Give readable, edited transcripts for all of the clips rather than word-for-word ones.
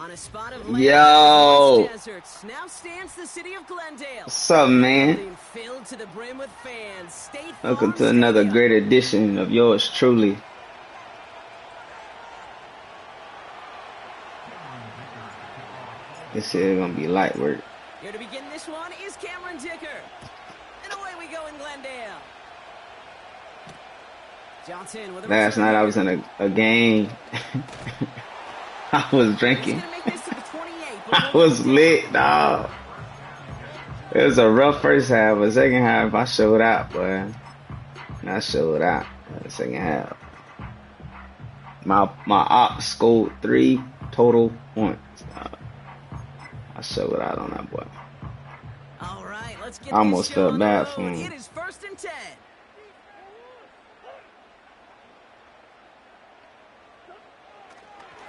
On a spot of Yo, deserts, now stands the city of Glendale. what's up, man? Filled to the brim with fans. State Welcome Farm to another Stadium. great edition of yours truly. This is gonna be light work. Here to begin this one is Cameron Dicker. And away we go in Glendale. Johnson with a Last night I was in a game. I was drinking. I was lit, dog. It was a rough first half, but second half I showed out, boy. And I showed out in the second half. My ops scored 3 total points. I showed out on that boy. All right, let's get I almost felt bad for him. It is 1st and 10.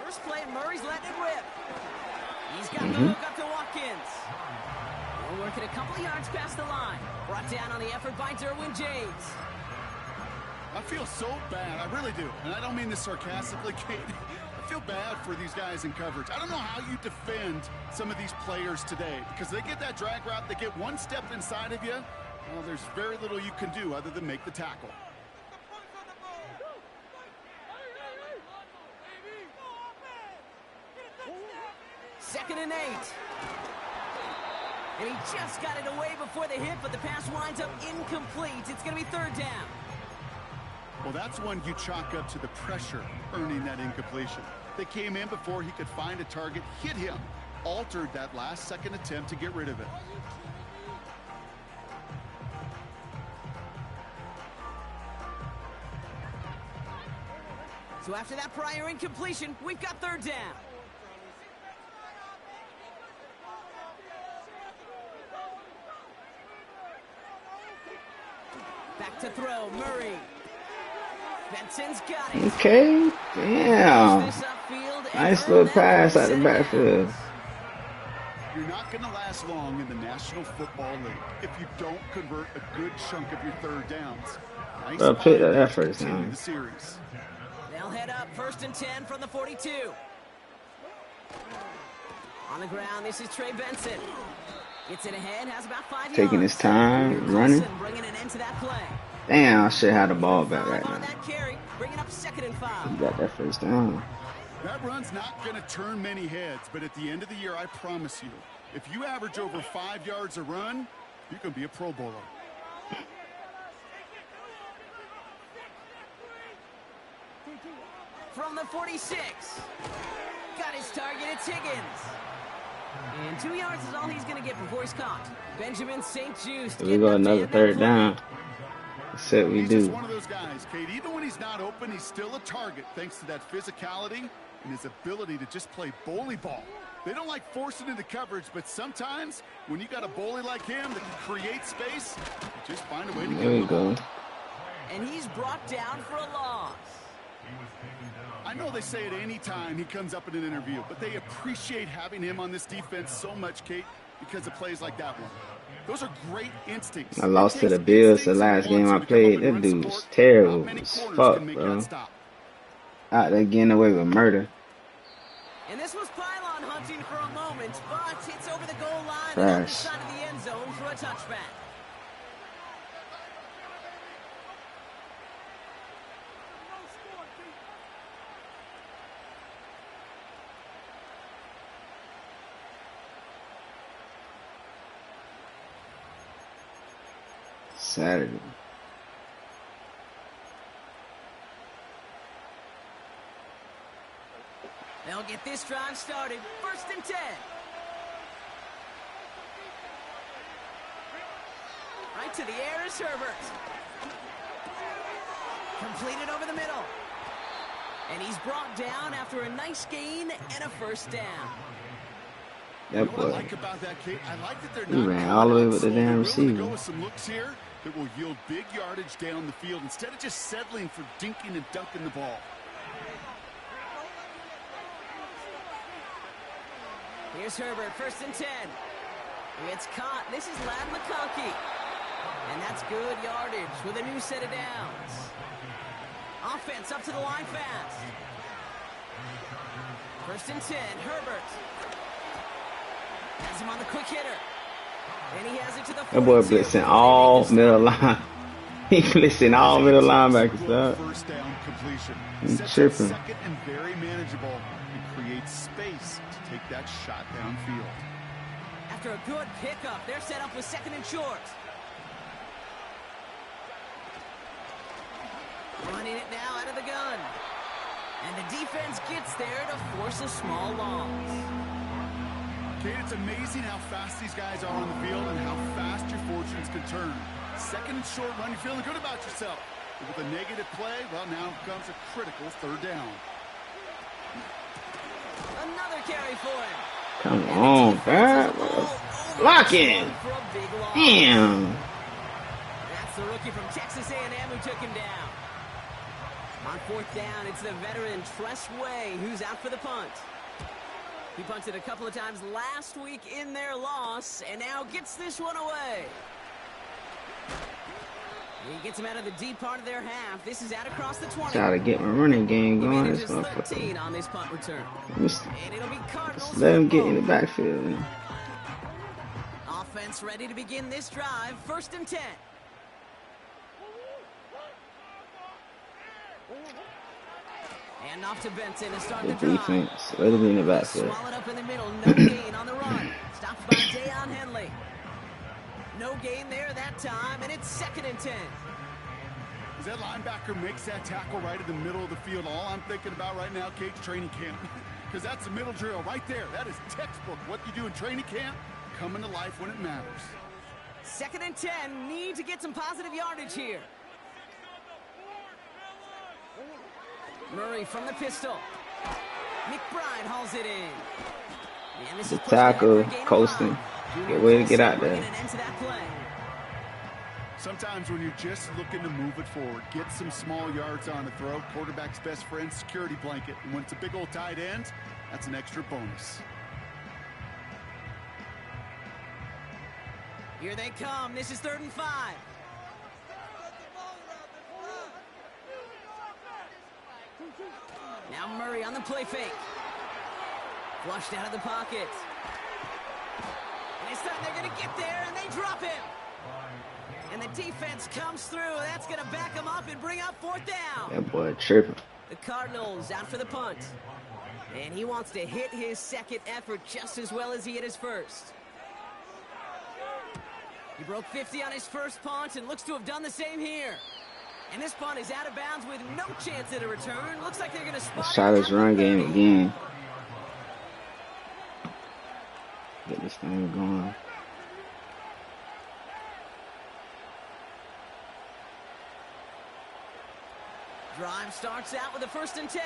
First play, Murray's letting it rip. He's got the hook up to Watkins. We're working a couple of yards past the line. Brought down on the effort by Derwin James. I feel so bad. I really do. And I don't mean this sarcastically, Kate. I feel bad for these guys in coverage. I don't know how you defend some of these players today because they get that drag route, they get one step inside of you. Well, there's very little you can do other than make the tackle. Second and 8. And he just got it away before the hit, but the pass winds up incomplete. It's going to be 3rd down. Well, that's one you chalk up to the pressure earning that incompletion. They came in before he could find a target, hit him, altered that last-second attempt to get rid of it. So after that prior incompletion, we've got 3rd down. Back to throw, Murray. Benson's got it. Okay, damn. Nice little pass out the backfield. You're not going to last long in the National Football League if you don't convert a good chunk of your 3rd downs. Nice Pick that first down. The series. They'll head up 1st and 10 from the 42. On the ground, this is Trey Benson. Gets it ahead, has about 5 yards. Taking his time, running. Bringing an end to that play. Damn, I should have the ball back right now. That carry, bringing up 2nd and 5. He got that first down. That run's not going to turn many heads, but at the end of the year, I promise you, if you average over 5 yards a run, you can be a Pro Bowler. From the 46. Got his target, it's Higgins. And 2 yards is all he's going to get before he's caught. Benjamin St. Just. Here we go, another 3rd down. That's what we do. He's just one of those guys, Kate. Even when he's not open, he's still a target thanks to that physicality and his ability to just play bully ball. They don't like forcing into coverage, but sometimes when you got a bully like him that can create space, you just find a way to get him. There we go. And he's brought down for a loss. I know they say it any time he comes up in an interview, but they appreciate having him on this defense so much, Kate, because of plays like that one. Those are great instincts. I lost to the Bills the last game I played. That dude was terrible as fuck, bro. Out there getting away with murder. And this was pylon hunting for a moment, but it's over the goal line Trash. and on the side of the end zone for a touchback. Saturday. They'll get this drive started. 1st and 10. Right to the air is Herbert. Completed over the middle. And he's brought down after a nice gain and a 1st down. That boy. What I like about that, Kate, I like that they're He not ran all the way with the damn receiver. Go with some looks here that will yield big yardage down the field instead of just settling for dinking and dunking the ball. Here's Herbert, 1st and 10. It's caught. This is Ladd McConkey. And that's good yardage with a new set of downs. Offense up to the line fast. First and 10, Herbert. Has him on the quick hitter. And he has it to the 42. That boy blitzing all middle line. He blitzing all middle linebackers, dog. First down completion. He's Sets tripping. up second and very manageable and creates space to take that shot downfield. After a good pickup, they're set up with second and short. Running it now out of the gun. And the defense gets there to force a small loss. Kate, it's amazing how fast these guys are on the field and how fast your fortunes can turn. Second and short run, you're feeling good about yourself. But with a negative play, well, now comes a critical third down. Another carry for him. Come on, bro. Blocking. Damn. That's the rookie from Texas A&M who took him down. On fourth down, it's the veteran Tress Way who's out for the punt. He punted a couple of times last week in their loss and now gets this one away. He gets him out of the deep part of their half. This is out across the 20. Gotta get my running game He going. manages This 13 motherfucker. on this punt return. Just And it'll be Cardinals. let him get in the backfield. Man. Offense ready to begin this drive. First and 10. And off to Benson to start the Good drive. defense. Let him in the backfield. Swallowed up in the middle. No gain on the run. Stopped by Deion Henley. No gain there that time, and it's second and 10. As that linebacker makes that tackle right in the middle of the field, all I'm thinking about right now, Kate's training camp. Because that's the middle drill right there. That is textbook. What you do in training camp, coming to life when it matters. Second and 10. Need to get some positive yardage here. Murray from the pistol. McBride hauls it in. And this The is pushing tackle, back for a gain of coasting. 5. Good way to get out Bringing there. an end to that play. Sometimes when you're just looking to move it forward, get some small yards on a throw, quarterback's best friend, security blanket. And when it's a big old tight end, that's an extra bonus. Here they come. This is 3rd and 5. Now Murray on the play fake. Flushed out of the pocket. And this time they're going to get there, and they drop him. And the defense comes through. That's going to back him up and bring up 4th down. That boy tripping. The Cardinals out for the punt. And he wants to hit his second effort just as well as he hit his first. He broke 50 on his first punt and looks to have done the same here. And this punt is out of bounds with no chance at a return. Looks like they're going to spot Let's try this run game again. Get this thing going. Drive starts out with a 1st and 10.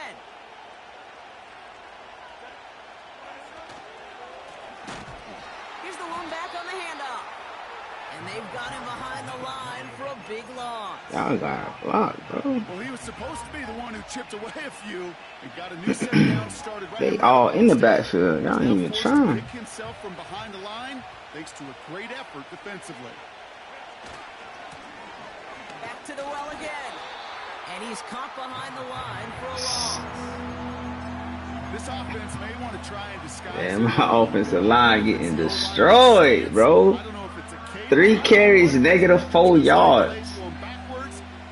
Here's the one back on the handoff. And they've got him behind the line for a big loss. Y'all got a block, bro. Well, he was supposed to be the one who chipped away a few and got a new set down started right. They all in the backfield. Y'all ain't even trying. Pick himself from behind the line thanks to a great effort defensively. Back to the well again. And he's caught behind the line for a loss. This offense may want to try and disguise. Man, my offensive line getting destroyed, bro. 3 carries, -4 yards.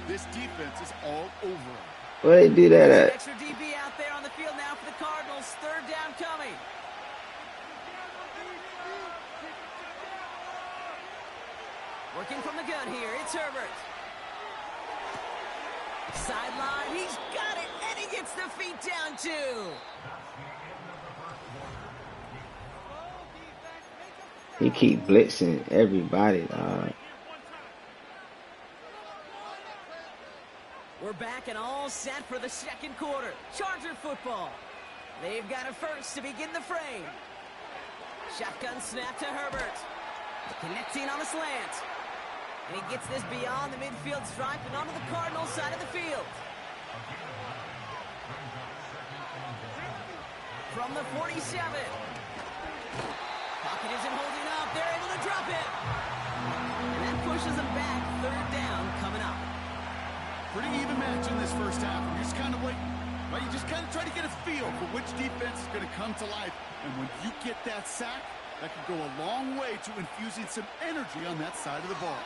This defense is all over him. Where they do that at? Extra DB out there on the field now for the Cardinals. 3rd down coming. Working from the gun here, it's Herbert. Sideline, he's got it, and he gets the feet down too. He keep blitzing everybody, dog. We're back and all set for the second quarter. Charger football. They've got a first to begin the frame. Shotgun snap to Herbert. Connecting on the slant. And he gets this beyond the midfield stripe and onto the Cardinals side of the field. From the 47. Pocket isn't holding up. They're able to drop it. And that pushes them back. 3rd down coming up. Pretty even match in this first half. We're just kind of waiting. Right? You just kind of try to get a feel for which defense is going to come to life. And when you get that sack, that can go a long way to infusing some energy on that side of the ball.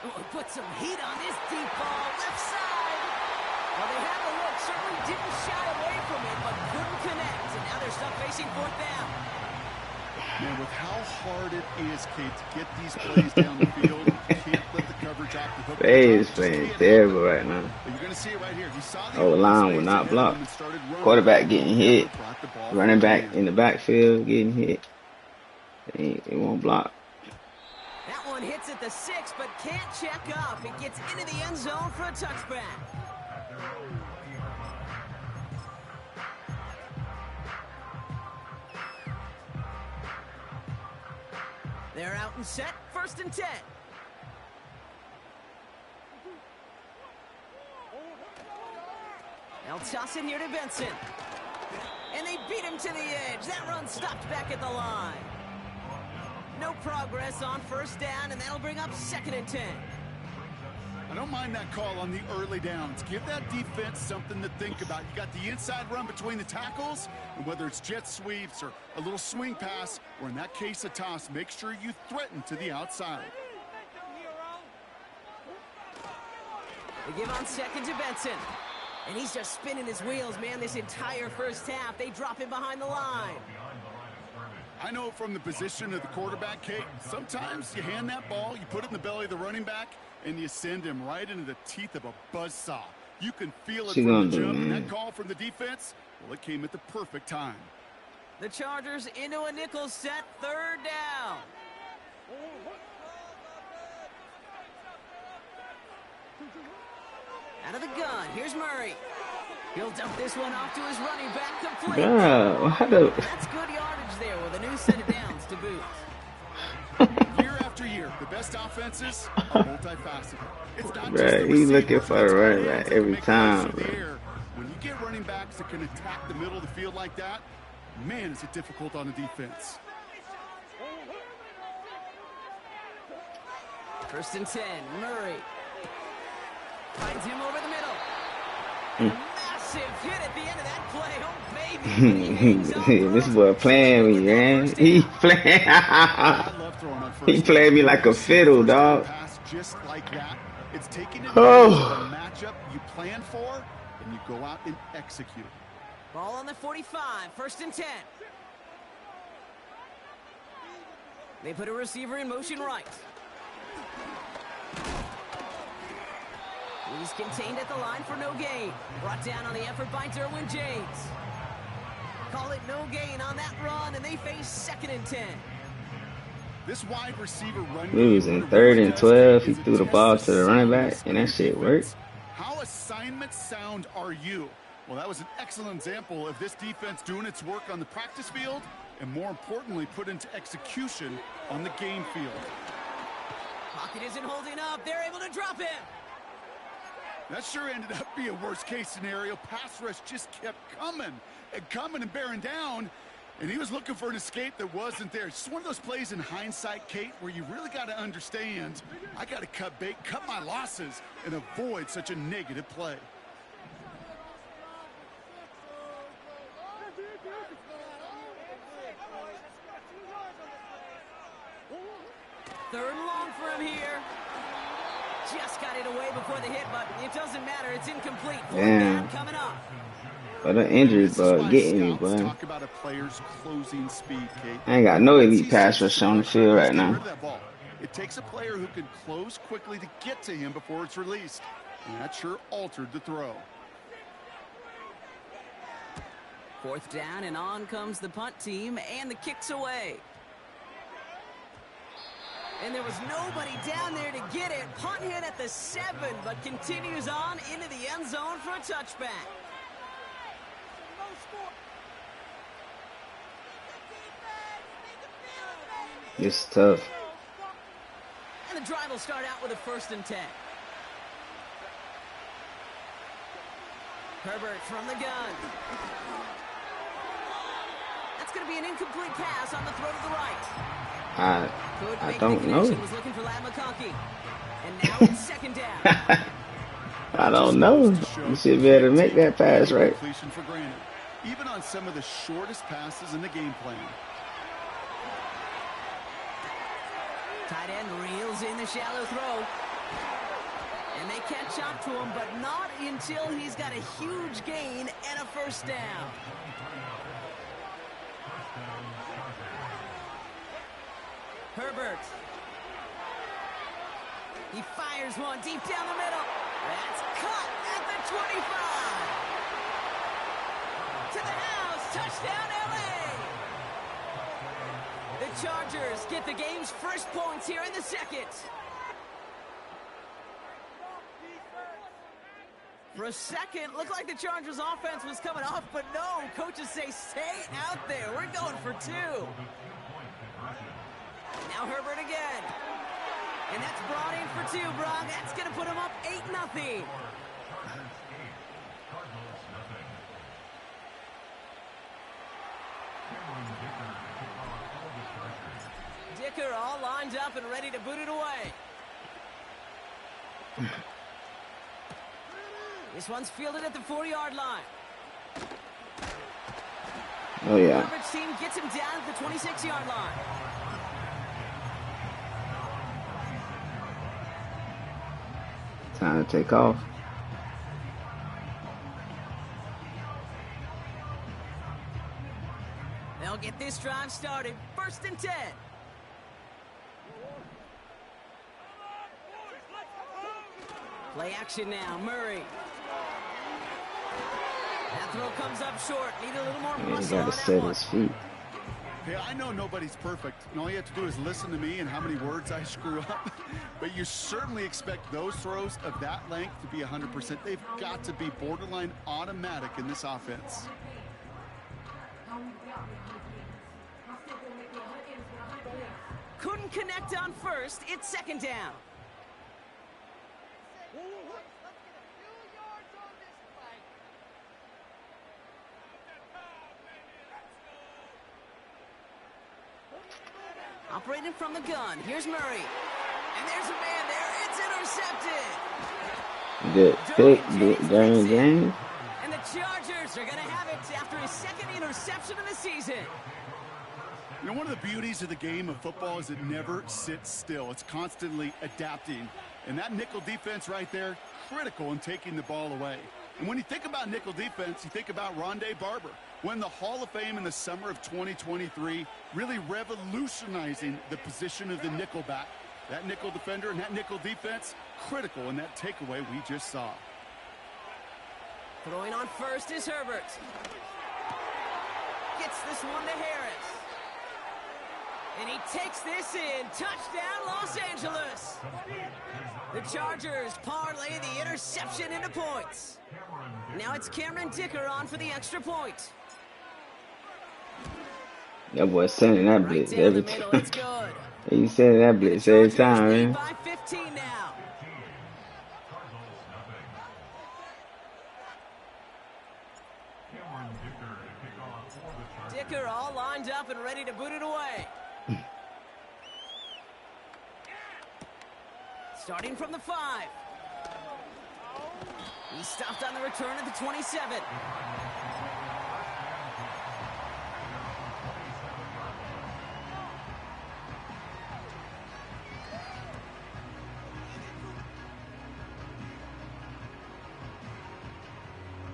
Oh, put some heat on this deep ball, left side. Well, they had the look, certainly didn't shy away from it, but couldn't connect. And now they're stuck facing fourth down. Man, with how hard it is, Kate, to get these plays down the field, you can't let the coverage off the hook. They is playing terrible right now. You're going to see it right here. You saw the line will not block. Quarterback getting hit. Running back in the backfield getting hit. They won't block. That one hits at the 6, but can't check up. It gets into the end zone for a touchback. They're out and set, 1st and 10. They'll toss it here to Benson. And they beat him to the edge. That run stopped back at the line. No progress on 1st down, and that'll bring up 2nd and 10. I don't mind that call on the early downs. Give that defense something to think about. You got the inside run between the tackles, and whether it's jet sweeps or a little swing pass, or in that case a toss, make sure you threaten to the outside. They give on 2nd to Benson. And he's just spinning his wheels, man, this entire 1st half. They drop him behind the line. I know from the position of the quarterback, Kate, sometimes you hand that ball, you put it in the belly of the running back, and you send him right into the teeth of a buzzsaw. You can feel it from the jump, and that call from the defense, well, it came at the perfect time. The Chargers into a nickel set, 3rd down. Out of the gun, here's Murray. He'll dump this one off to his running back, complete. That's good yardage there with a new set of downs to boot. Year after year, the best offenses are multifaceted. It's not just the he's looking for the running back every time. When you get running backs that can attack the middle of the field like that, man, is it difficult on the defense. 1st and 10, Murray. Finds him over the middle. A massive hit at the end of that play. Oh, baby. This boy playing me, man. He playing. He played me like a fiddle, dog. Just like that. It's taking advantage of the matchup you plan for, and you go out and execute. Ball on the 45, 1st and 10. They put a receiver in motion right. He's contained at the line for no gain. Brought down on the effort by Derwin James. Call it no gain on that run, and they face 2nd and 10. This wide receiver run. We was in 3rd and 12. He threw the ball to the running back, and that shit worked. How assignment sound are you? Well, that was an excellent example of this defense doing its work on the practice field, and more importantly, put into execution on the game field. Pocket isn't holding up. They're able to drop him. That sure ended up being a worst-case scenario. Pass rush just kept coming and bearing down, and he was looking for an escape that wasn't there. It's just one of those plays in hindsight, Kate, where you really got to understand, I got to cut bait, cut my losses, and avoid such a negative play. Third and long for him here. Just got it away before the hit, but it doesn't matter. It's incomplete. Damn. Coming up. But the injuries, getting me, boy. Talk about a player's closing speed, Kate. I ain't got no elite pass rush on the field right now. It takes a player who can close quickly to get to him before it's released. And that sure altered the throw. 4th down, and on comes the punt team, and the kick's away. And there was nobody down there to get it. Punt hit at the 7, but continues on into the end zone for a touchback. This is tough. And the drive will start out with a 1st and 10. Herbert from the gun. That's going to be an incomplete pass on the throw to the right. I don't know. Was looking for Lad McConkey. And now it's 2nd down. I It just don't goes know. to show You you should be able to can't make take that pass, any right? completion for granted, even on some of the shortest passes in the game plan. Tight end reels in the shallow throw. And they catch up to him, but not until he's got a huge gain and a first down. Herbert. He fires one deep down the middle. That's caught at the 25. To the house. Touchdown, LA. The Chargers get the game's first points here in the second. For a second, looked like the Chargers offense was coming off, but no. Coaches say, stay out there. We're going for two. Now Herbert again. And that's brought in for two, Brock. That's going to put him up 8-0. Dicker all lined up and ready to boot it away. This one's fielded at the 4-yard line. Oh, yeah. Herbert's team gets him down at the 26-yard line. Time to take off. They'll get this drive started. 1st and 10. Play action now. Murray. That throw comes up short. Need a little more Man, he muscle got on to that set one. his feet. Hey, I know nobody's perfect, and all you have to do is listen to me and how many words I screw up. But you certainly expect those throws of that length to be 100%. They've got to be borderline automatic in this offense. Couldn't connect on first. It's 2nd down. Operating from the gun. Here's Murray. And there's a man there. It's intercepted. Good pick, Darren James. And the Chargers are going to have it after his 2nd interception of the season. You know, one of the beauties of the game of football is it never sits still. It's constantly adapting. And that nickel defense right there, critical in taking the ball away. And when you think about nickel defense, you think about Rondé Barber, won the Hall of Fame in the summer of 2023, really revolutionizing the position of the nickelback. That nickel defender and that nickel defense, critical in that takeaway we just saw. Throwing on first is Herbert. Gets this one to Harris. And he takes this in. Touchdown, Los Angeles. The Chargers parlay the interception into points. Now it's Cameron Dicker on for the extra point. That boy sending that blitz Right down every the middle, time. it's good. He's sending that blitz every time, lead man. by 15 now. Dicker all lined up and ready to boot it away. Starting from the 5. He's stopped on the return at the 27.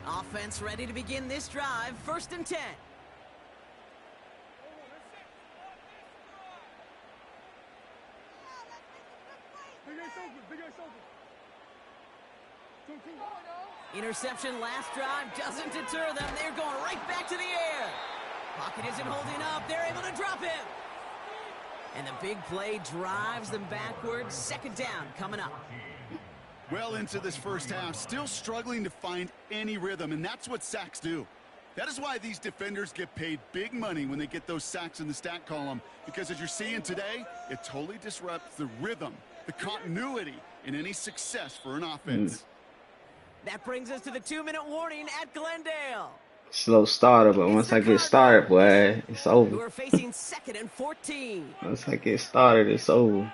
Offense ready to begin this drive. 1st and 10. Interception last drive doesn't deter them. They're going right back to the air. Pocket isn't holding up. They're able to drop him. And the big play drives them backwards. 2nd down coming up. Well into this first half, still struggling to find any rhythm, and that's what sacks do. That is why these defenders get paid big money when they get those sacks in the stat column, because as you're seeing today, it totally disrupts the rhythm, the continuity in any success for an offense. That brings us to the 2-minute warning at Glendale. Slow starter, but once I get started, boy, it's over. We're facing 2nd and 14. Once I get started, it's over.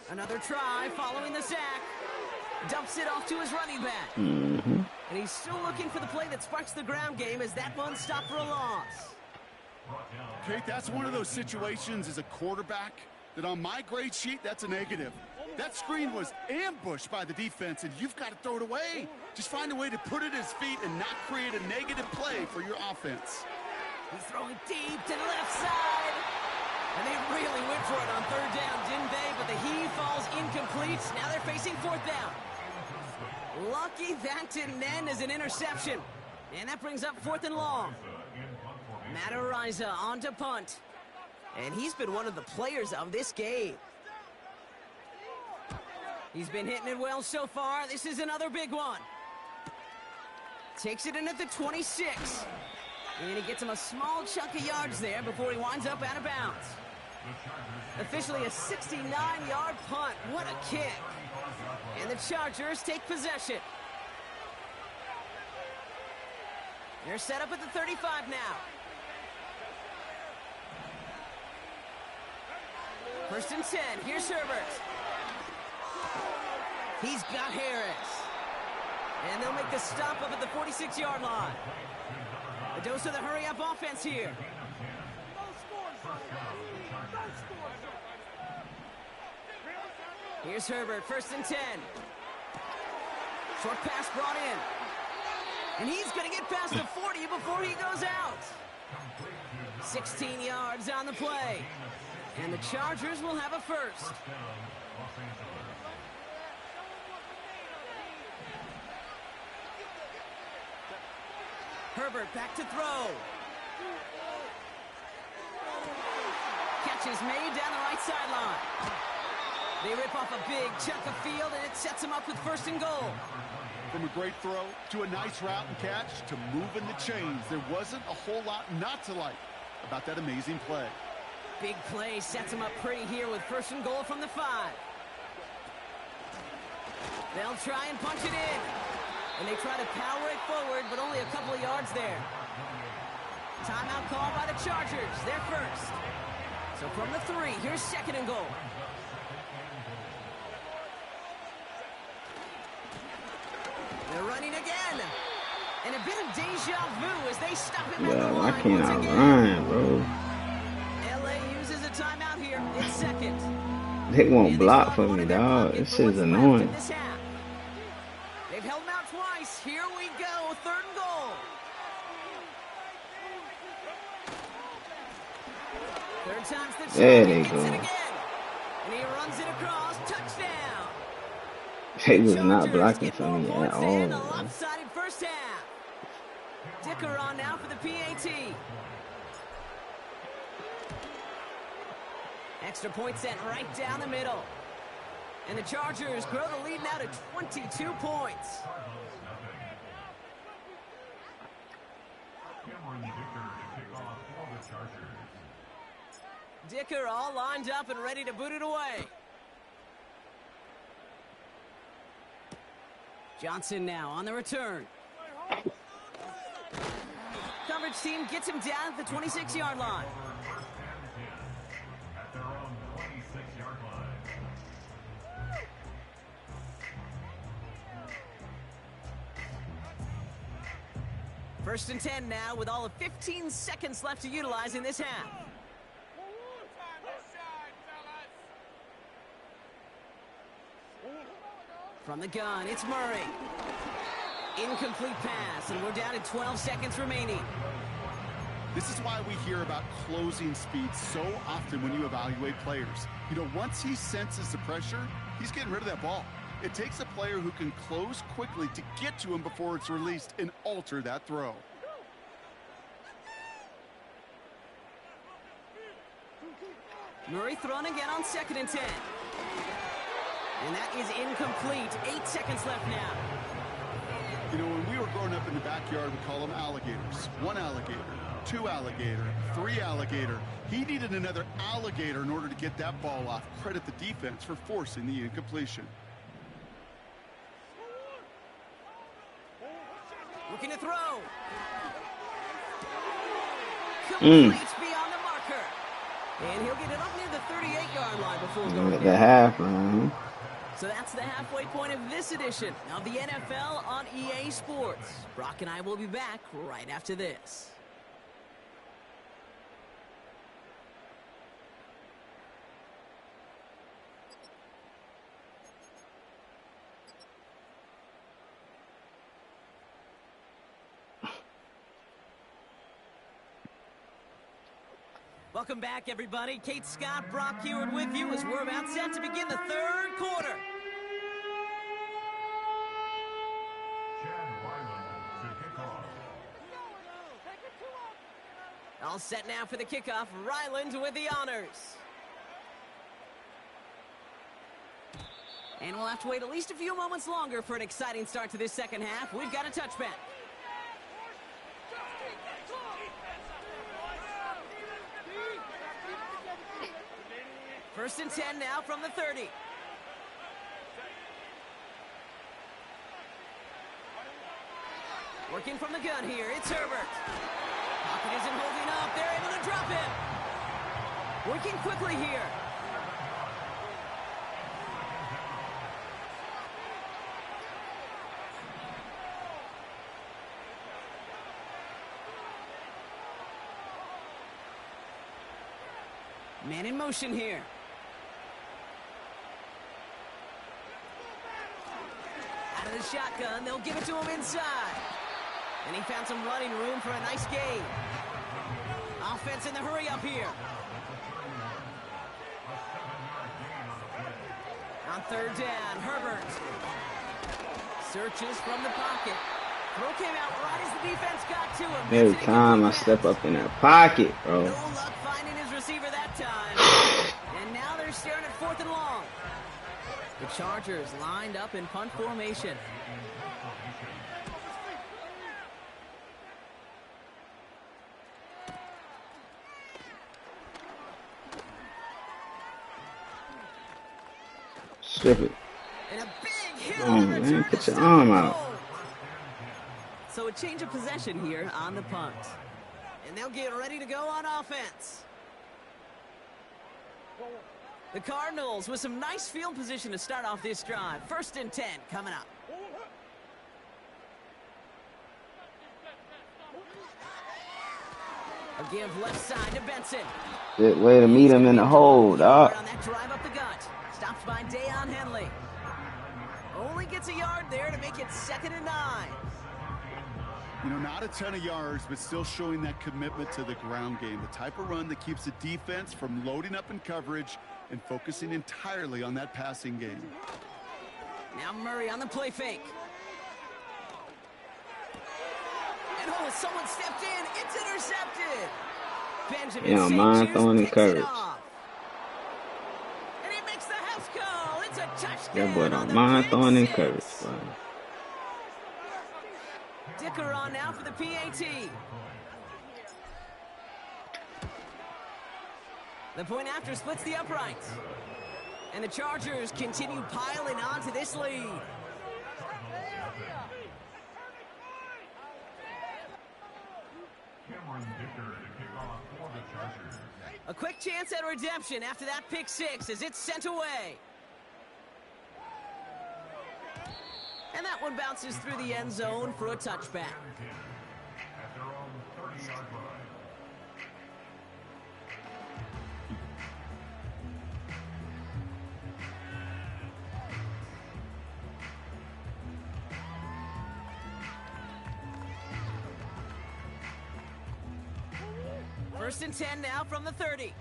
Another try following the sack. Dumps it off to his running back. Mm-hmm. And he's still looking for the play that sparks the ground game as that one stopped for a loss. Kate, that's one of those situations as a quarterback that on my grade sheet, that's a negative. That screen was ambushed by the defense, and you've got to throw it away. Just find a way to put it at his feet and not create a negative play for your offense. He's throwing deep to the left side. And they really went for it on third down, didn't they? But the heave falls incomplete. Now they're facing fourth down. Lucky that didn't end as an interception. And that brings up fourth and long. Matt Ariza on to punt. And he's been one of the players of this game. He's been hitting it well so far. This is another big one. Takes it in at the 26. And he gets him a small chunk of yards there before he winds up out of bounds. Officially a 69-yard punt. What a kick. And the Chargers take possession. They're set up at the 35 now. First and 10. Here's Herbert. He's got Harris. And they'll make the stop up at the 46-yard line. A dose of the hurry-up offense here. Here's Herbert, first and 10. Short pass brought in. And he's going to get past the 40 before he goes out. 16 yards on the play. And the Chargers will have a first. Herbert back to throw. Catch is made down the right sideline. They rip off a big chunk of field, and it sets him up with first and goal. From a great throw to a nice route and catch to moving the chains, there wasn't a whole lot not to like about that amazing play. Big play sets him up pretty here with first and goal from the 5. They'll try and punch it in. And they try to power it forward, but only a couple of yards there. Timeout call by the Chargers. They're first. So from the 3, here's second and goal. They're running again. And a bit of deja vu as they stop him at the Yo, I line can't once again. outrun, bro. LA uses a timeout here. It's second. They won't block for me, dog. This shit's annoying. They've held him out twice. Here we go. Third and goal. Third time's the charm. There they He gets go. it again. And he runs it across. Touchdown. They was Chargers not blocking get for more me at points all, in a bro. lopsided first half. Dicker on now for the PAT. Extra point sent right down the middle. And the Chargers grow the lead now to 22 points. Dicker all lined up and ready to boot it away. Johnson now on the return. Coverage team gets him down at the 26-yard line. First and 10 now with all of 15 seconds left to utilize in this half. From the gun, it's Murray. Incomplete pass, and we're down to 12 seconds remaining. This is why we hear about closing speed so often when you evaluate players. You know, once he senses the pressure, he's getting rid of that ball. It takes a player who can close quickly to get to him before it's released and alter that throw. Murray thrown again on second and 10. And that is incomplete. 8 seconds left now. You know, when we were growing up in the backyard, we call them alligators. 1 alligator, 2 alligator, 3 alligator. He needed another alligator in order to get that ball off. Credit the defense for forcing the incompletion. Looking to throw. Completes beyond the marker. And he'll get it up near the 38-yard line before At the half line. So that's the halfway point of this edition of the NFL on EA Sports. Brock and I will be back right after this. Welcome back, everybody. Kate Scott, Brock Heward with you as we're about set to begin the third quarter. All set now for the kickoff. Ryland with the honors. And we'll have to wait at least a few moments longer for an exciting start to this second half. We've got a touchback. First and 10 now from the 30. Working from the gun here, it's Herbert. Pocket isn't holding up, they're able to drop him. Working quickly here. Man in motion here. Out of the shotgun, they'll give it to him inside. And he found some running room for a nice gain. Offense in the hurry up here. On third down, Herbert searches from the pocket. Throw came out right as the defense got to him. Every time I step up in that pocket, bro. No luck finding his receiver that time. And now they're staring at 4th and long. The Chargers lined up in punt formation. Strip it. And a big hit Oh, on the man, return put to your start arm the out. goal. So a change of possession here on the punt. And they'll get ready to go on offense. The Cardinals with some nice field position to start off this drive. 1st and 10 coming up. A give left side to Benson. Good way to meet him in the hole, dog. On that drive up the gut. Stopped by Dayon Henley. Only gets a yard there to make it 2nd and 9. You know, not a ton of yards, but still showing that commitment to the ground game. The type of run that keeps the defense from loading up in coverage and focusing entirely on that passing game. Now Murray on the play fake. And oh, someone stepped in. It's intercepted. Benjamin Yeah, mine throwing in coverage. And he makes the house call. It's a touchdown. That boy on don't the mind pick throwing in six. coverage, bro. Dicker on now for the PAT. The point after splits the uprights. And the Chargers continue piling on to this lead. A quick chance at redemption after that pick six as it's sent away. And that one bounces through the end zone for a touchback. First and 10 now from the 30.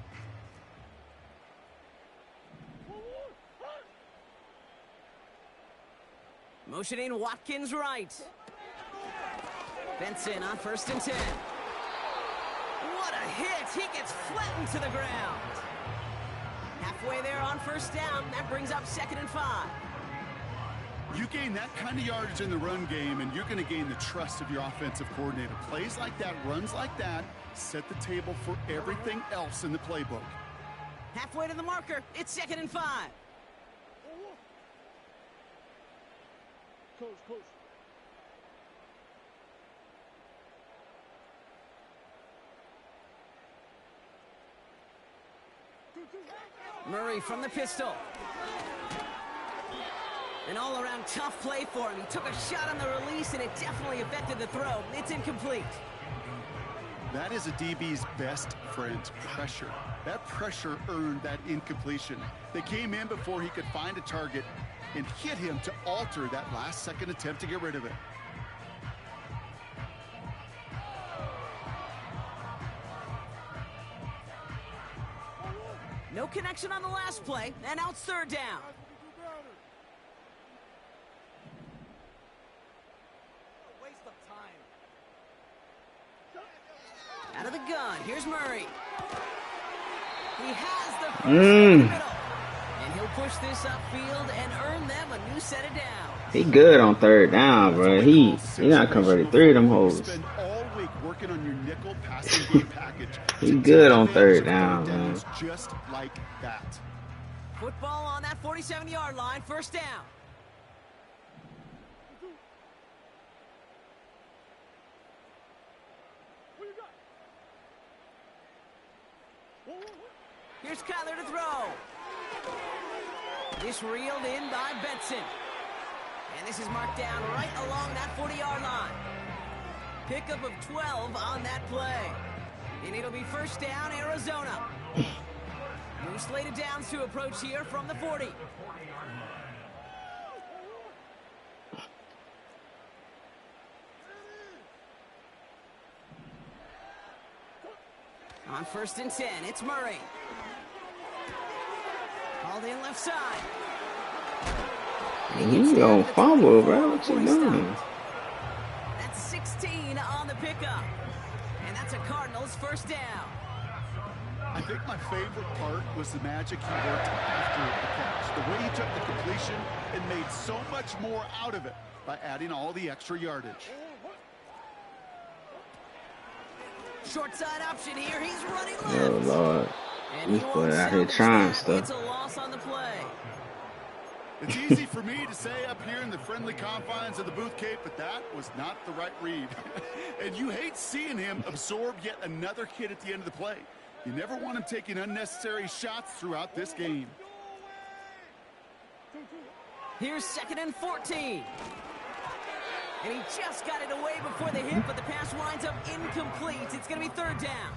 Motioning Watkins right. Benson on 1st and 10. What a hit! He gets flattened to the ground. Halfway there on 1st down. That brings up 2nd and 5. You gain that kind of yardage in the run game, and you're going to gain the trust of your offensive coordinator. Plays like that, runs like that, set the table for everything else in the playbook. Halfway to the marker. It's 2nd and 5. Close. Murray from the pistol. An all-around tough play for him. He took a shot on the release, and it definitely affected the throw. It's incomplete. That is a DB's best friend, pressure. That pressure earned that incompletion. They came in before he could find a target and hit him to alter that last-second attempt to get rid of it. No connection on the last play, and now it's third down. Waste of time. Out of the gun, here's Murray. He has the first in the middle. And he'll push this upfield and earn them a new set of downs. He good on third down, bro. He not converted 3 of them holes. Spend all week working on your nickel passing game package. He good on third down, man. Just like that. Football on that 47-yard line, first down. Here's Kyler to throw. This reeled in by Benson. And this is marked down right along that 40-yard line. Pickup of 12 on that play. And it'll be first down, Arizona. New slated downs to approach here from the 40. On first and 10, it's Murray. Called in left side. He gonna fumble, bro. What you doing? That's 16 on the pickup. And that's a Cardinals first down. I think my favorite part was the magic he worked after the catch. The way he took the completion and made so much more out of it by adding all the extra yardage. Short side option here. He's running left. Oh, Lord. And This boy out here trying stuff. It's a loss on the play. It's easy for me to say up here in the friendly confines of the booth, Kate, but that was not the right read. And you hate seeing him absorb yet another hit at the end of the play. You never want him taking unnecessary shots throughout this game. Here's second and 14. And he just got it away before the hit, but the pass winds up incomplete. It's going to be third down.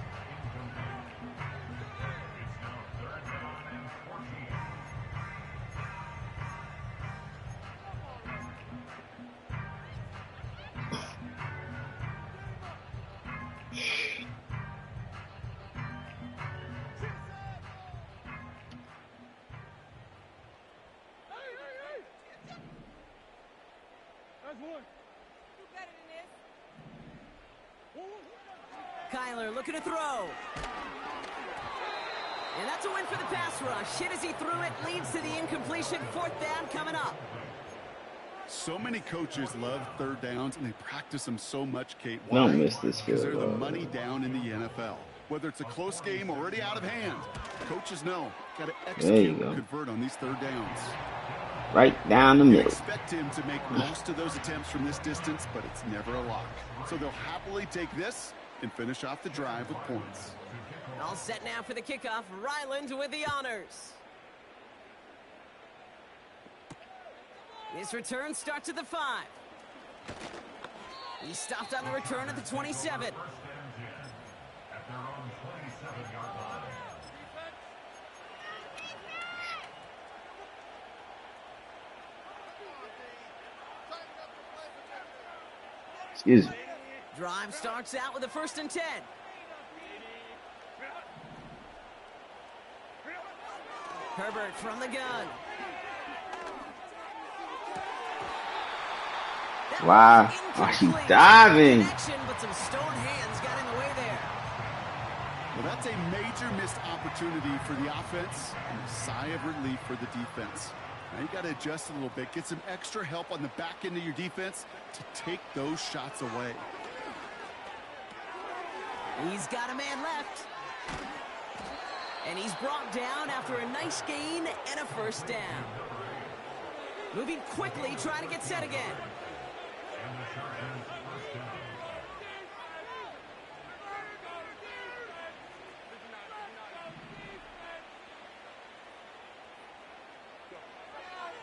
Kyler looking to throw. And that's a win for the pass rush. Hit as he threw it, leads to the incompletion. Fourth down coming up. So many coaches love third downs, and they practice them so much, Kate. Why? Don't miss this Because field they're the goal. money down in the NFL. Whether it's a close game already out of hand, coaches know got to execute go. and convert on these third downs. Right down the You middle. expect him to make most of those attempts from this distance, but it's never a lock. So they'll happily take this and finish off the drive with points. All set now for the kickoff. Ryland with the honors. His return starts at the 5. He stopped on the return at the 27. Excuse me. Drive starts out with a first and 10. Herbert from the gun. Wow. Oh, he diving. But some stone hands got in the way there. Well, that's a major missed opportunity for the offense and a sigh of relief for the defense. Now you got to adjust a little bit, get some extra help on the back end of your defense to take those shots away. He's got a man left. And he's brought down after a nice gain and a first down. Moving quickly, trying to get set again.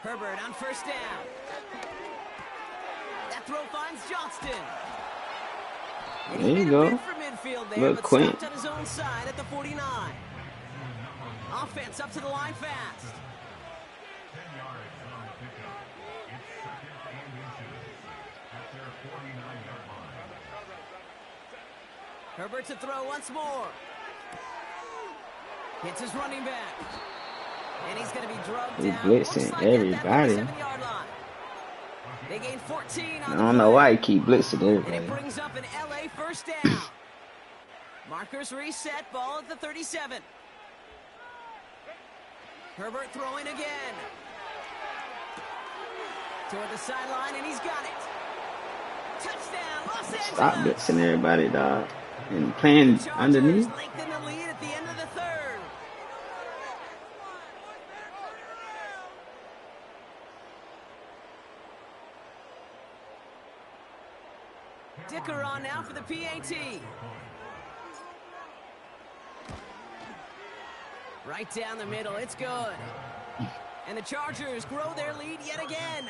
Herbert on first down. That throw finds Johnston. And There he you made a go. bid for midfield there, Look, but Quint. stopped on his own side at the 49. Offense up to the line fast. Herbert to throw once more. Hits his running back. And he's going to be drugged He down. Looks blitzing like at that everybody. 37-yard line. They gain 14 on I the don't know play. why he keep blitzing And it everybody. brings up an LA first down. Markers reset, ball at the 37. Herbert throwing again. Toward the sideline, and he's got it. Touchdown, Los Angeles. Stop blitzing everybody, dog. And playing Chargers underneath. lengthen the lead at the end of the third. Dicker on now for the PAT. Right down the middle, it's good. And the Chargers grow their lead yet again.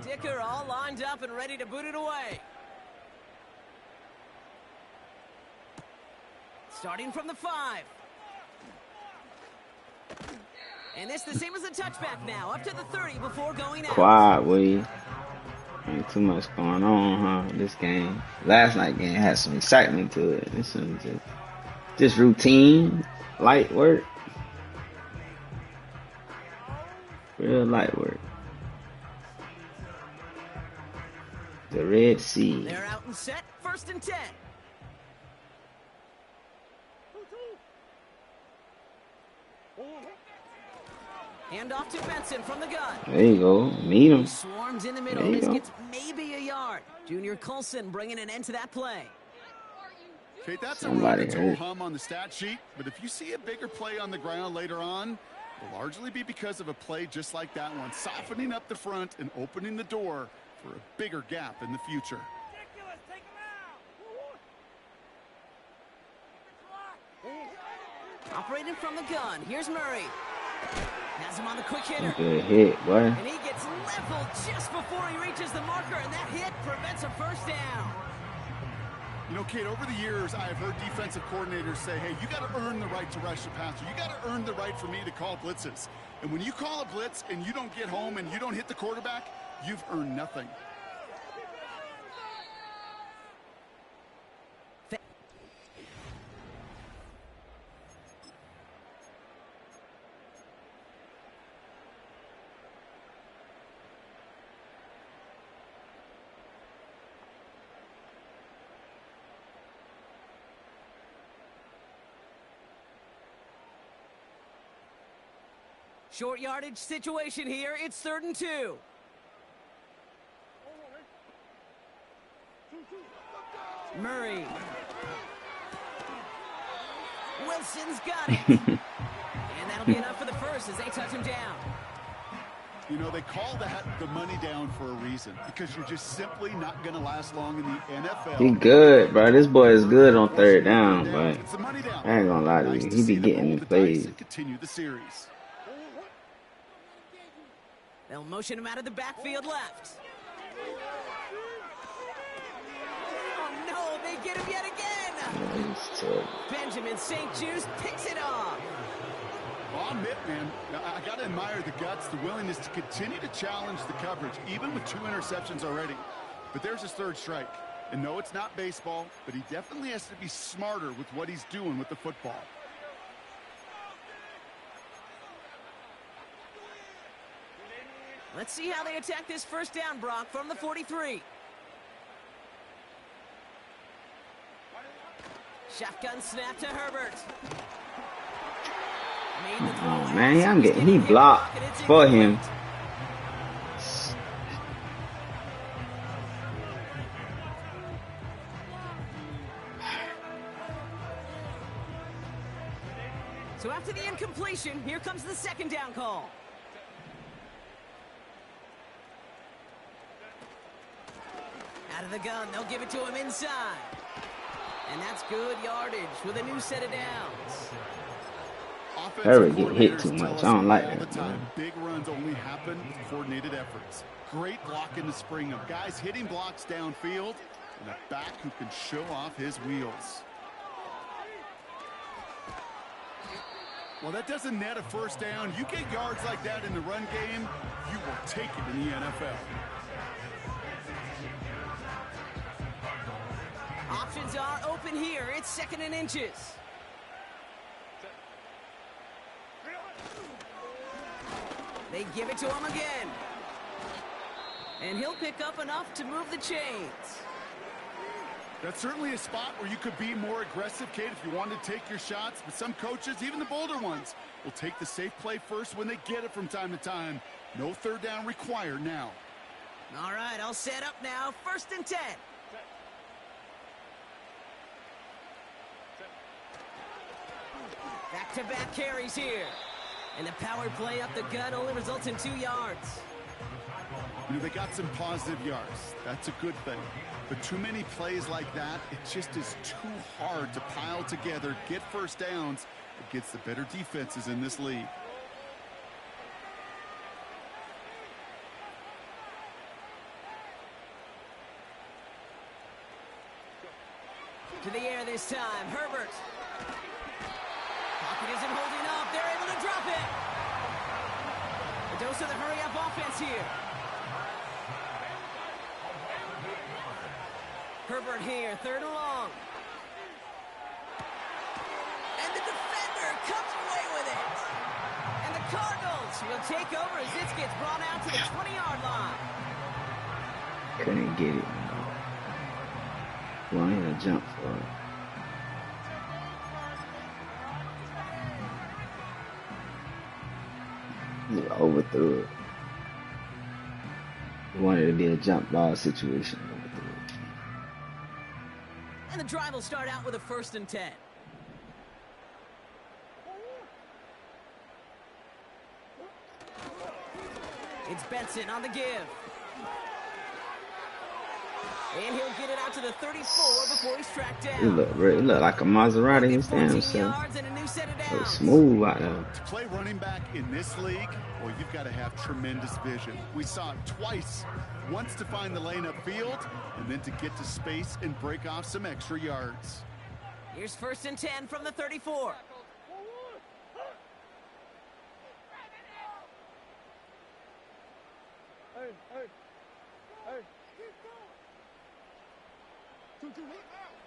Dicker all lined up and ready to boot it away. Starting from the 5. And this the same as a touchback now, up to the 30 before going out. Quiet, we. Ain't too much going on, huh? This game. Last night game had some excitement to it. This is just routine, light work. Real light work. The Red Sea. They're out and set, 1st and 10. Hand off to Benson from the gun. There you go. Meet him. Swarms in the middle. There you This go. gets maybe a yard. Junior Colson bringing an end to that play. Okay, that's Somebody a relative hurt. hum on the stat sheet, but if you see a bigger play on the ground later on, it'll largely be because of a play just like that one, softening up the front and opening the door for a bigger gap in the future. Ridiculous. Take him out. Operating from the gun. Here's Murray. Has him on the quick hitter. Good hit, boy. And he gets leveled just before he reaches the marker, and that hit prevents a first down. You know, Kate, over the years, I have heard defensive coordinators say, hey, you got to earn the right to rush the passer. You got to earn the right for me to call blitzes. And when you call a blitz and you don't get home and you don't hit the quarterback, you've earned nothing. Short yardage situation here. It's 3rd and 2. Murray. Wilson's got it. And that'll be enough for the first as they touch him down. You know, they call that the money down for a reason, because you're just simply not going to last long in the NFL. He good, bro. This boy is good on 3rd down, but It's the money down. I ain't gonna lie to Nice you. to He see be them getting roll in the dice plays. and continue the series. They'll motion him out of the backfield left. Oh, no, they get him yet again. He's terrible. Benjamin St. Juice picks it off. Well, I'll admit, man, I got to admire the guts, the willingness to continue to challenge the coverage, even with 2 interceptions already. But there's his 3rd strike. And no, it's not baseball, but he definitely has to be smarter with what he's doing with the football. Let's see how they attack this first down, Brock, from the 43. Shotgun snap to Herbert. Made the throw. Oh, man, he blocked for him. So after the incompletion, here comes the 2nd down call. Out of the gun, they'll give it to him inside. And that's good yardage with a new set of downs. Herbert get hit too much. I don't like that, man. Big runs only happen with coordinated efforts. Great blocking to spring them. Guys hitting blocks downfield, and a back who can show off his wheels. Well, that doesn't net a first down. You get yards like that in the run game, you will take it in the NFL. Options are open here. It's 2nd and inches. They give it to him again. And he'll pick up enough to move the chains. That's certainly a spot where you could be more aggressive, Kate, if you want to take your shots. But some coaches, even the bolder ones, will take the safe play first when they get it from time to time. No third down required now. All right, I'll set up now. 1st and 10. Back-to-back carries here. And the power play up the gut only results in 2 yards. You know, they got some positive yards. That's a good thing. But too many plays like that, it just is too hard to pile together, get first downs against the better defenses in this league. To the air this time, Herbert. Pocket isn't holding up. They're able to drop it. A dose of the hurry-up offense here. Herbert here, 3rd and long. And the defender comes away with it. And the Cardinals will take over as this gets brought out to the 20-yard line. Couldn't get it. Wanted to jump for it. He overthrew it. He wanted to be a jump ball situation. And the drive will start out with a 1st and 10. It's Benson on the give. And he'll get it out to the 34 before he's tracked down. He look like a Maserati. He's damn himself. So smooth out there. To play running back in this league, well, you've got to have tremendous vision. We saw it twice. Once to find the lane upfield, and then to get to space and break off some extra yards. Here's 1st and 10 from the 34.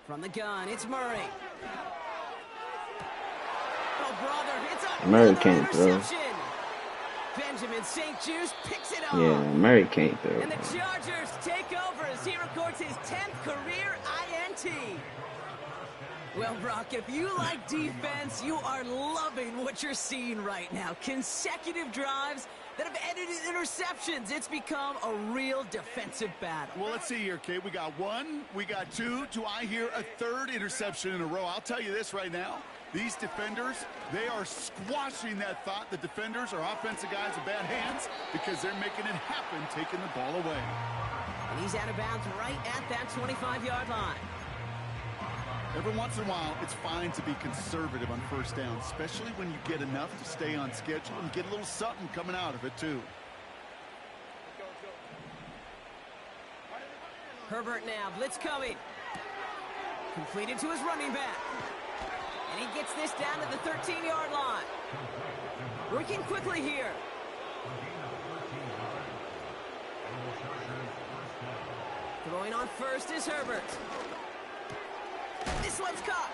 From the gun, it's Murray. Oh, brother, it's a Murray can't throw. Benjamin St. Juice picks it off. Yeah, Murray can't throw. And the Chargers take over as he records his 10th career INT. Well, Brock, if you like defense, you are loving what you're seeing right now. Consecutive drives that have ended in interceptions. It's become a real defensive battle. Well, let's see here, Kate. We got 1, we got 2. Do I hear a 3rd interception in a row? I'll tell you this right now. These defenders, they are squashing that thought. The defenders are offensive guys with bad hands because they're making it happen, taking the ball away. And he's out of bounds right at that 25-yard line. Every once in a while, it's fine to be conservative on first down, especially when you get enough to stay on schedule and get a little something coming out of it, too. Herbert now, blitz coming. Completed to his running back. And he gets this down to the 13-yard line. Working quickly here. Throwing on first is Herbert. This one's caught.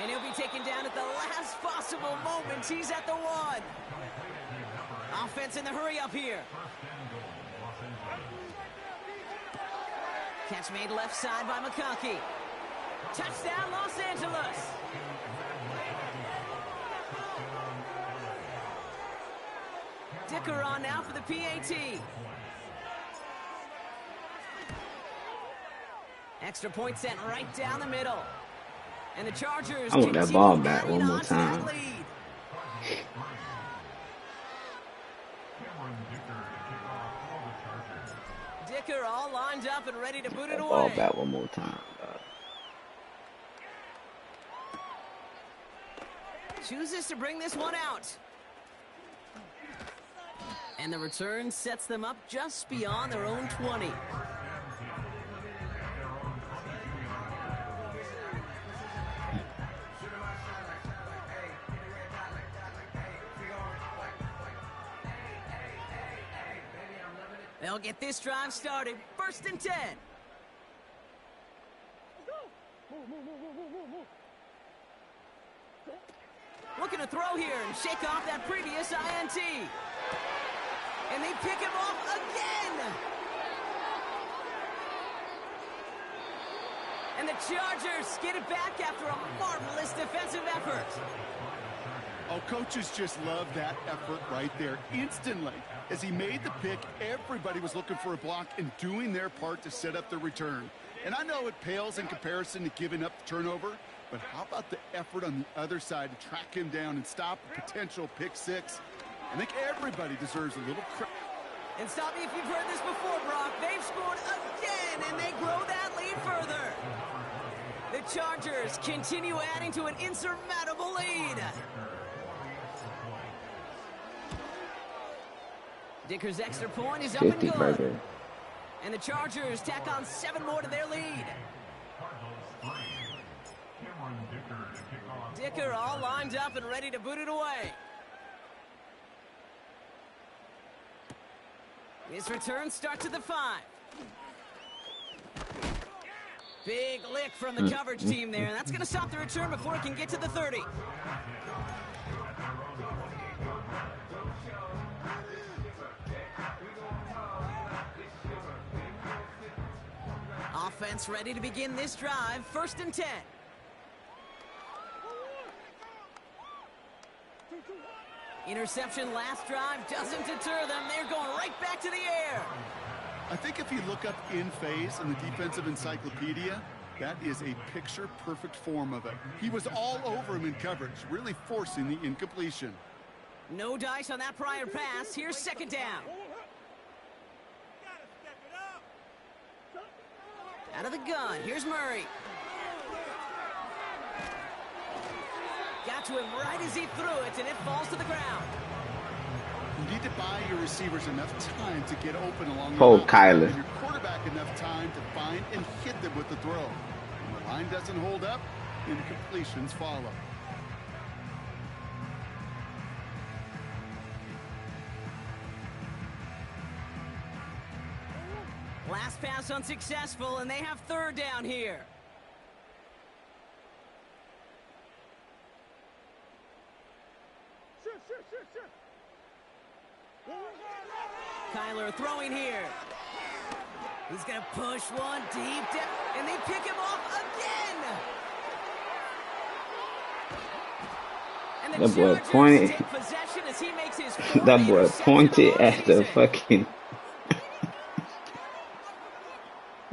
And he'll be taken down at the last possible moment. He's at the 1. Offense in the hurry up here. Catch made left side by McConkey. Touchdown, Los Angeles. Dicker on now for the PAT. Extra point sent right down the middle. And the Chargers I want that ball back one more time. Dicker all lined up and ready to boot it That ball away. back one more time. Chooses to bring this one out. And the return sets them up just beyond their own 20. They'll get this drive started. First and 10. Looking to throw here and shake off that previous INT. And they pick him off again. And the Chargers get it back after a marvelous defensive effort. Oh, coaches just love that effort right there. Instantly, as he made the pick, everybody was looking for a block and doing their part to set up the return. And I know it pales in comparison to giving up the turnover, but how about the effort on the other side to track him down and stop a potential pick six? I think everybody deserves a little credit. And stop me if you've heard this before, Brock. They've scored again, and they grow that lead further. The Chargers continue adding to an insurmountable lead. Dicker's extra point is up and 50 good. burger. And the Chargers tack on 7 more to their lead. Dicker all lined up and ready to boot it away. This return starts at the 5. Big lick from the coverage team there. That's going to stop the return before it can get to the 30. Offense ready to begin this drive. First and 10. Interception last drive doesn't deter them. They're going right back to the air. I think if you look up in phase in the defensive encyclopedia, that is a picture-perfect form of it. He was all over him in coverage, really forcing the incompletion. No dice on that prior pass. Here's second down. Out of the gun. Here's Murray. Got to him right as he threw it, and it falls to the ground. You need to buy your receivers enough time to get open along the Oh, route. Kyler. And your quarterback enough time to find and hit them with the throw. When the line doesn't hold up, incompletions follow. Last pass unsuccessful, and they have third down here. Kyler throwing here. He's going to push one deep down, and they pick him off again. And the That boy Chargers pointed. take possession as he makes his That fourth boy interception pointed of the at the season. fucking.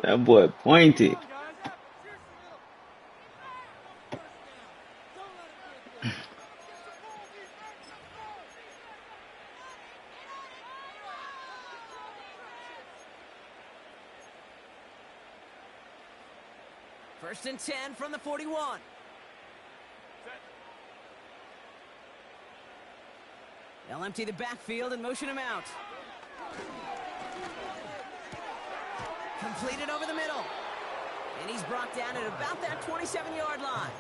That boy pointed. First and 10 from the 41. They'll empty the backfield and motion him out. Completed over the middle. And he's brought down at about that 27-yard line.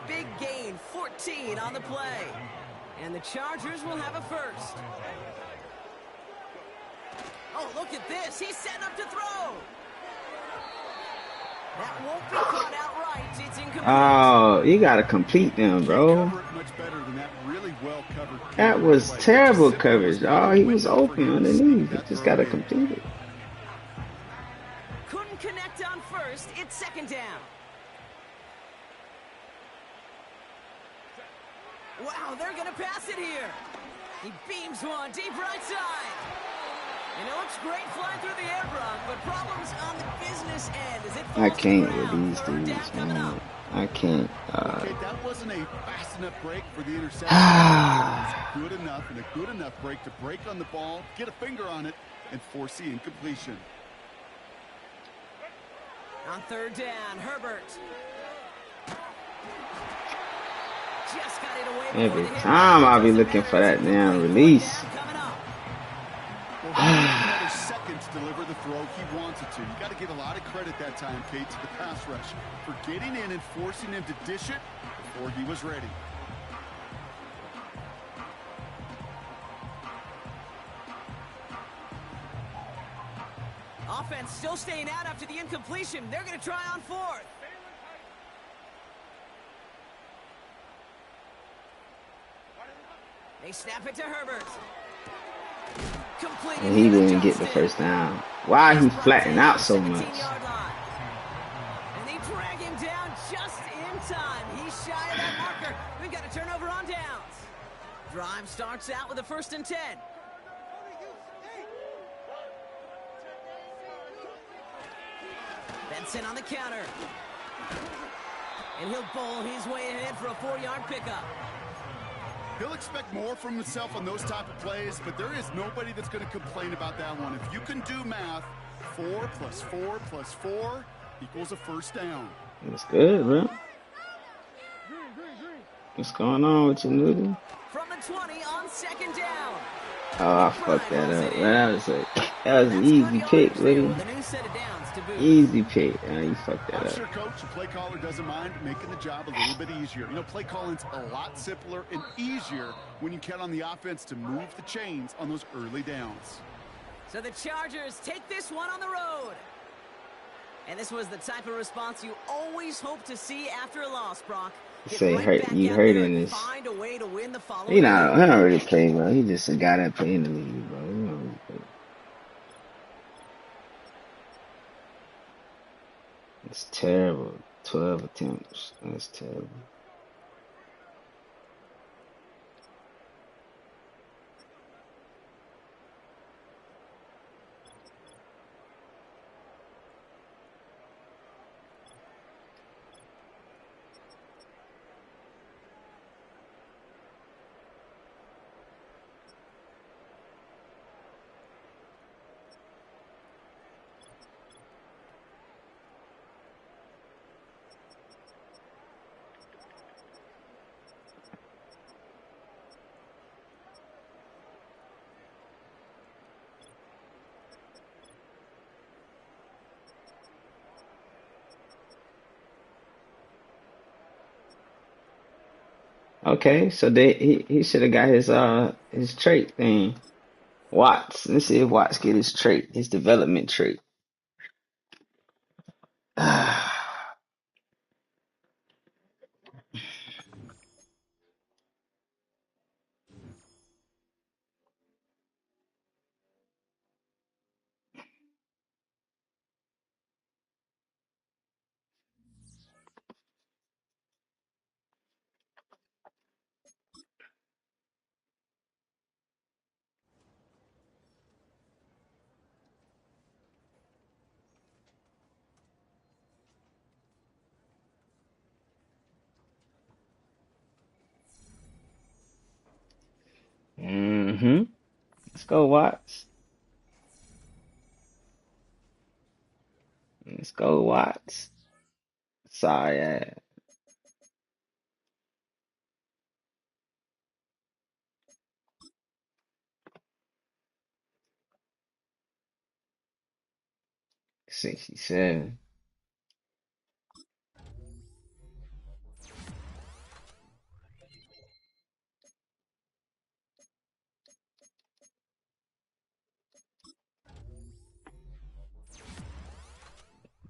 Big gain, 14 on the play. And the Chargers will have a first. Oh, look at this. He's setting up to throw. That won't be caught outright. It's incomplete. Oh, you gotta complete them, bro. Cover it much better than that really well covered. That was play. terrible Just coverage. Oh, he was open underneath. You just gotta complete it. Couldn't connect on first. It's second down. Wow, they're going to pass it here. He beams one deep right side. You know, it's great flying through the air, Brock, but problems on the business end as it falls I to the can't with ground. these Third dudes, down coming man. up. I can't. Okay, that wasn't a fast enough break for the interception. It's good enough and a good enough break to break on the ball, get a finger on it, and force the incompletion. On third down, Herbert. Just got it away before Every the hit. time I'll be Doesn't looking matter, for it's that damn incomplete. release. Fourth down coming up. Well, he had another second to deliver the throw he wanted to. You got to give a lot of credit that time, Kate, to the pass rush for getting in and forcing him to dish it before he was ready. Offense still staying out after the incompletion. They're going to try on fourth. They snap it to Herbert. Completed And he here to didn't get the Johnston. first down. Why he flattened out so much? 17-yard line. And they drag him down just in time. He's shy of that marker. We've got a turnover on downs. Drive starts out with a 1st and 10. Benson on the counter. And he'll bowl his way ahead for a 4-yard pickup. He'll expect more from himself on those type of plays, but there is nobody that's going to complain about that one. If you can do math, 4 plus 4 plus 4 equals a first down. That's good, bro. What's going on with you, Nudie? From the 20 on 2nd down. Oh, I fucked that up. Man, that was an easy pick, Liddy. The new set of downs to boot. Easy pick. You fucked that I'm up. sure, Coach, the play caller doesn't mind making the job a little bit easier. You know, play calling's a lot simpler and easier when you count on the offense to move the chains on those early downs. So the Chargers take this one on the road. And this was the type of response you always hope to see after a loss, Brock. Get Say right hurt, back you out hurt there in and this. find a way to win the following He week. don't really play well. He just a guy that play in the league, bro. He don't really play. It's terrible. 12 attempts. That's terrible. Okay, so he should have got his trait thing. Watts. Let's see if Watts get his trait, his development trait. Mm-hmm. Let's go, Watts. Let's go, Watts. Sorry, 67.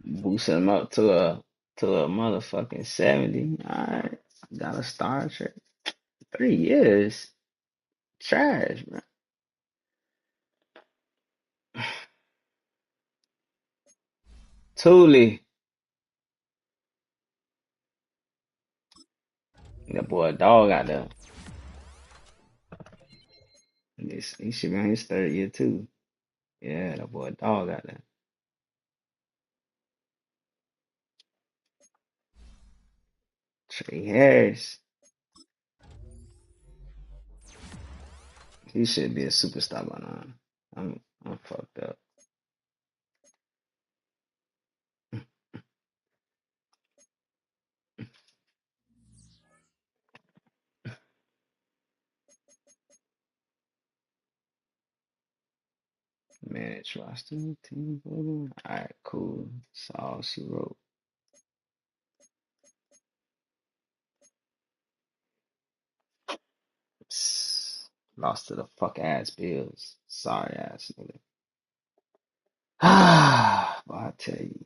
Boosting him up to a motherfucking 70. Alright. Got a star trek. 3 years. Trash, bro. Thule. That boy a dog out there. He should be on his 3rd year too. Yeah, that boy a dog out there. Trey Harris. He should be a superstar by now. I'm fucked up. Manage roster, team photo. Alright, cool. That's all she wrote. Lost to the fuck ass Bills. Sorry ass nigga. Ah, but I tell you.